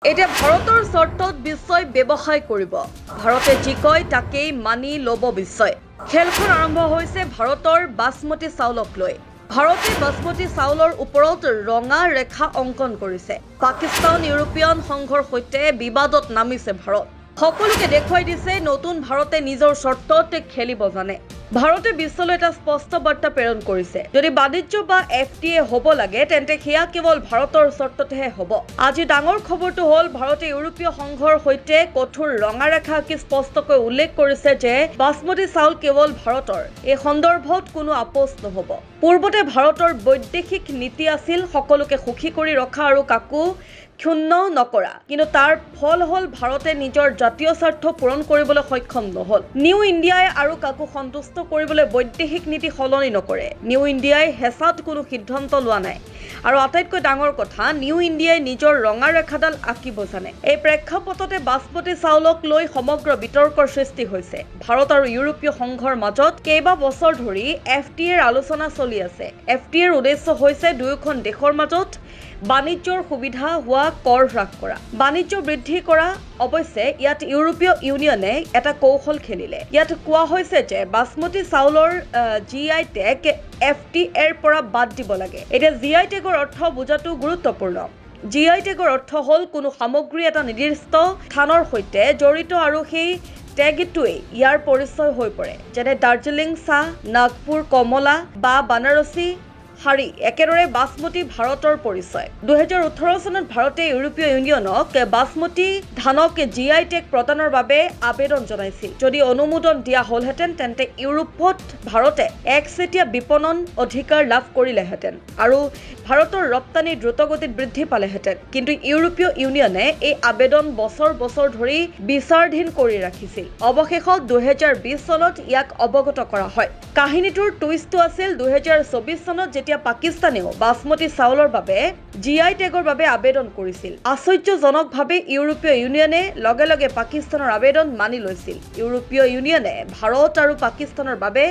এতিয়া ভাৰতৰ চৰ্তত বিশ্বই ব্যৱসায় কৰিব। ভাৰতে যি কয় তাকেই মানি ল'ব বিশ্বই। খেলখন আৰম্ভ হৈছে ভাৰতৰ বাসমতি চাউলক লৈ। ভাৰতে বাসমতি চাউলৰ ওপৰত ৰঙা ৰেখা অংকন কৰিছে। পাকিস্তান ইউৰোপীয়ান সংঘৰ সৈতে বিবাদত নামিছে ভাৰত। সকলোকে দেখুৱাই দিছে নতুন ভাৰতে নিজৰ চৰ্তত খেলিব জানে। ভাৰতে বিশ্বলৈ এটা স্পষ্ট বাৰ্তা প্ৰেৰণ কৰিছে। যদি বাণিজ্য বা FTA হ'ব লাগে তেন্তে সেয়া কেৱল ভাৰতৰ চৰ্ততেহে হ'ব। আজি ডাঙৰ খবৰটো হ'ল ভাৰতে ইউৰোপীয় সংঘৰ সৈতে কঠোৰ ৰঙা ৰেখা আঁকি স্পষ্টকৈ উল্লেখ কৰিছে যে বাসমতি চাউল কেৱল ভাৰতৰ। এই সন্দৰ্ভত কোনো আপোচ নহ'ব। পূৰ্বতে ভাৰতৰ বৈদেশিক নীতি আছিল সকলোকে সুখী কৰি ৰখা আৰু কাকো ক্ষুণ্ণ নকৰা। কিন্তু তাৰ ফল হ'ল ভাৰতে নিজৰ জাতীয় স্বাৰ্থ পূৰণ কৰিবলৈ সক্ষম নহ'ল। নিউ ইণ্ডিয়াই আৰু কাকো সন্তুষ্ট কৰিবলৈ বৈদেশিক নীতি সলনি নকৰে। নিউ ইণ্ডিয়াই হেঁচাত কোনো সিদ্ধান্ত লোৱা নাই। আৰু আটাইতকৈ ডাঙৰ কথা, নিউ ইণ্ডিয়াই নিজৰ ৰঙা ৰেখাডাল আঁকিব জানে। এই প্ৰেক্ষাপটতে বাসমতি চাউলক লৈ সমগ্ৰ বিতৰ্কৰ সৃষ্টি হৈছে। ভাৰত আৰু ইউৰোপীয় সংঘৰ মাজত কেইবা বছৰ ধৰি FTAৰ আলোচনা চলি আছে। FTAৰ উদ্দেশ্য হৈছে দুয়োখন দেশৰ মাজত বাণিজ্যৰ সুবিধা হোৱা কৰ হ্ৰাস কৰা, বাণিজ্য বৃদ্ধি কৰা। অৱশ্যে ইয়াত ইউৰোপীয় ইউনিয়নে এটা কৌশল খেলিলে। ইয়াত কোৱা হৈছে যে বাসমতি চাউলৰ GI টেগ FTAৰ পৰা বাদ দিব লাগে। এতিয়া GI টেগৰ অৰ্থ বুজাটো গুৰুত্বপূৰ্ণ। GI টেগৰ অৰ্থ হ'ল কোনো সামগ্ৰী এটা নিৰ্দিষ্ট স্থানৰ সৈতে জড়িত আৰু সেই টেগটোৱেই ইয়াৰ পৰিচয় হৈ পৰে। যেনে দাৰ্জিলিং চাহ, নাগপুৰ কমলা বা বানাৰসী শাৰী। একেদৰে বাসমতি ভাৰতৰ পৰিচয়। 2018 চনত ভাৰতে ইউৰোপীয় ইউনিয়নক বাসমতি ধানক GI টেগ প্ৰদানৰ বাবে আবেদন জনাইছিল। যদি অনুমোদন দিয়া হ'লহেঁতেন তেন্তে ইউৰোপত ভাৰতে একচেটিয়া বিপণন অধিকাৰ লাভ কৰিলেহেঁতেন আৰু ভাৰতৰ ৰপ্তানি দ্ৰুতগতিত বৃদ্ধি পালেহেঁতেন। কিন্তু ইউৰোপীয় ইউনিয়নে এই আবেদন বছৰ বছৰ ধৰি বিচাৰাধীন কৰি ৰাখিছিল। অৱশেষত 2020 চনত ইয়াক অৱগত কৰা হয়। কাহিনীটোৰ টুইষ্টটো আছিল 2024 চনত যেতিয়া পাকিস্তানেও বাসমতি চাউলৰ বাবে GI টেগৰ বাবে আবেদন কৰিছিল। আশ্চৰ্যজনকভাৱে ইউৰোপীয় ইউনিয়নে লগে লগে পাকিস্তানৰ আবেদন মানি লৈছিল। ইউৰোপীয় ইউনিয়নে ভাৰত আৰু পাকিস্তানৰ বাবে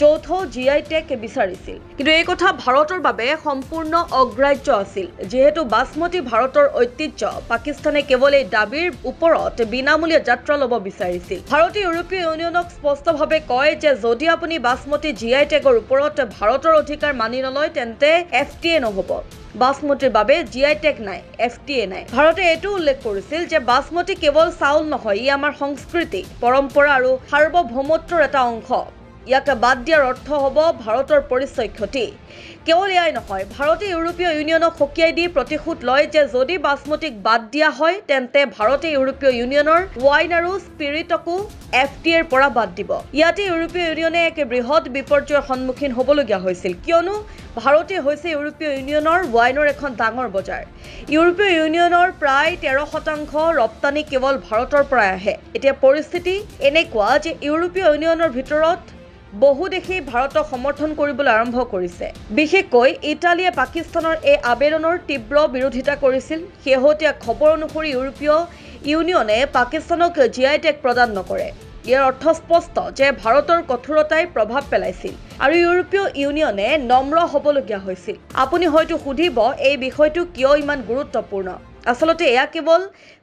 যৌথ GI টেগ বিচাৰিছিল। কিন্তু এই কথা ভাৰতৰ বাবে সম্পূৰ্ণ অগ্ৰাহ্য আছিল। যিহেতু বাসমতি ভাৰতৰ ঐতিহ্য, পাকিস্তানে কেৱল এই দাবীৰ ওপৰত বিনামূলীয়া যাত্ৰা ল'ব বিচাৰিছিল। ভাৰতে ইউৰোপীয় ইউনিয়নক স্পষ্টভাৱে কয় যে যদি আপুনি বাসমতি GI টেগৰ ওপৰত ভাৰতৰ অধিকাৰ মানি নলয় তেন্তে FTA নহ'ব। বাসমতিৰ বাবে GI টেগ নাই, FTA নাই। ভাৰতে এইটো উল্লেখ কৰিছিল যে বাসমতি কেৱল চাউল নহয়, ই আমাৰ সংস্কৃতি, পৰম্পৰা আৰু সাৰ্বভৌমত্বৰ এটা অংশ। ইয়াক বাদ দিয়াৰ অৰ্থ হ'ব ভাৰতৰ পৰিচয় ক্ষতি। কেৱল এয়াই নহয়, ভাৰতে ইউৰোপীয় ইউনিয়নক সকীয়াই দি প্ৰতিশোধ লয় যে যদি বাসমতিক বাদ দিয়া হয় তেন্তে ভাৰতে ইউৰোপীয় ইউনিয়নৰ ৱাইন আৰু স্পিৰিটকো FTAৰ পৰা বাদ দিব। ইয়াতে ইউৰোপীয় ইউনিয়নে এক বৃহৎ বিপৰ্যয়ৰ সন্মুখীন হ'বলগীয়া হৈছিল, কিয়নো ভাৰতে হৈছে ইউৰোপীয় ইউনিয়নৰ ৱাইনৰ এখন ডাঙৰ বজাৰ। ইউৰোপীয় ইউনিয়নৰ প্ৰায় 13% ৰপ্তানি কেৱল ভাৰতৰ পৰাই আহে। এতিয়া পৰিস্থিতি এনেকুৱা যে ইউৰোপীয় ইউনিয়নৰ ভিতৰত বহু দেশেই ভাৰতক সমৰ্থন কৰিবলৈ আৰম্ভ কৰিছে। বিশেষকৈ ইটালীয়ে পাকিস্তানৰ এই আবেদনৰ তীব্ৰ বিৰোধিতা কৰিছিল। শেহতীয়া খবৰ অনুসৰি ইউৰোপীয় ইউনিয়নে পাকিস্তানক GI টেগ প্ৰদান নকৰে। ইয়াৰ অৰ্থ স্পষ্ট যে ভাৰতৰ কঠোৰতাই প্ৰভাৱ পেলাইছিল আৰু ইউৰোপীয় ইউনিয়নে নম্ৰ হ'বলগীয়া হৈছিল। আপুনি হয়তো সুধিব, এই বিষয়টো কিয় ইমান গুৰুত্বপূৰ্ণ? আচলতে এয়া কেৱল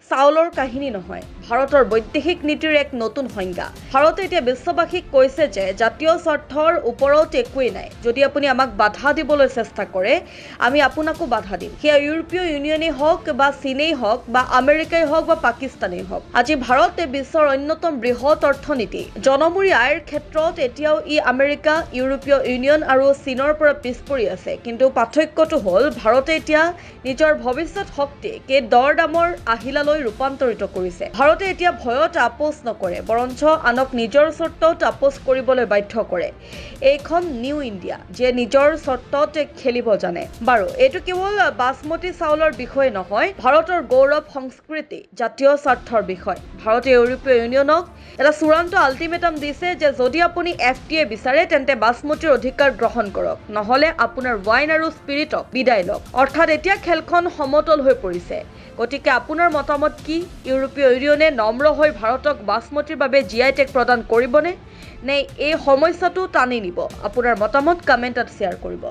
চাউলৰ কাহিনী নহয়, ভাৰতৰ বৈদেশিক নীতিৰ এক নতুন সংজ্ঞা। ভাৰতে এতিয়া বিশ্ববাসীক কৈছে যে জাতীয় স্বাৰ্থৰ ওপৰত একোৱেই নাই। যদি আপুনি আমাক বাধা দিবলৈ চেষ্টা কৰে, আমি আপোনাকো বাধা দিম। সেয়া ইউৰোপীয় ইউনিয়নেই হওক বা চীনেই হওক বা আমেৰিকাই হওক বা পাকিস্তানেই হওক। আজি ভাৰতে বিশ্বৰ অন্যতম বৃহৎ অৰ্থনীতি। জনমূৰি আয়ৰ ক্ষেত্ৰত এতিয়াও ই আমেৰিকা, ইউৰোপীয় ইউনিয়ন আৰু চীনৰ পৰা পিছ পৰি আছে। কিন্তু পাৰ্থক্যটো হ'ল ভাৰতে এতিয়া নিজৰ ভৱিষ্যত শক্তিক দৰ দামৰ আহিলালৈ ৰূপান্তৰিত কৰিছে। ভাৰতে এতিয়া ভয়ত আপোচ নকৰে, বৰঞ্চ আনক নিজৰ চৰ্তত আপোচ কৰিবলৈ বাধ্য কৰে। এইখন নিউ ইণ্ডিয়া, যিয়ে নিজৰ চৰ্তত খেলিব জানে। বাৰু, এইটো কেৱল বাসমতি চাউলৰ বিষয় নহয়, ভাৰতৰ গৌৰৱ, সংস্কৃতি, জাতীয় স্বাৰ্থৰ বিষয়। ভাৰতে ইউৰোপীয় ইউনিয়নক এটা চূড়ান্ত আল্টিমেটাম দিছে যে যদি আপুনি FTA বিচাৰে তেন্তে বাসমতিৰ অধিকাৰ গ্ৰহণ কৰক, নহ'লে আপোনাৰ ৱাইন আৰু স্পিৰিটক বিদায় লওক। অৰ্থাৎ এতিয়া খেলখন সমতল হৈ পৰিছে। গতিকে আপোনাৰ মতামত কি? ইউৰোপীয় ইউনিয়নে নম্ৰ হৈ ভাৰতক বাসমতিৰ বাবে GI টেগ প্ৰদান কৰিবনে, নে এই সমস্যাটো টানি নিব? আপোনাৰ মতামত কমেণ্টত শ্বেয়াৰ কৰিব।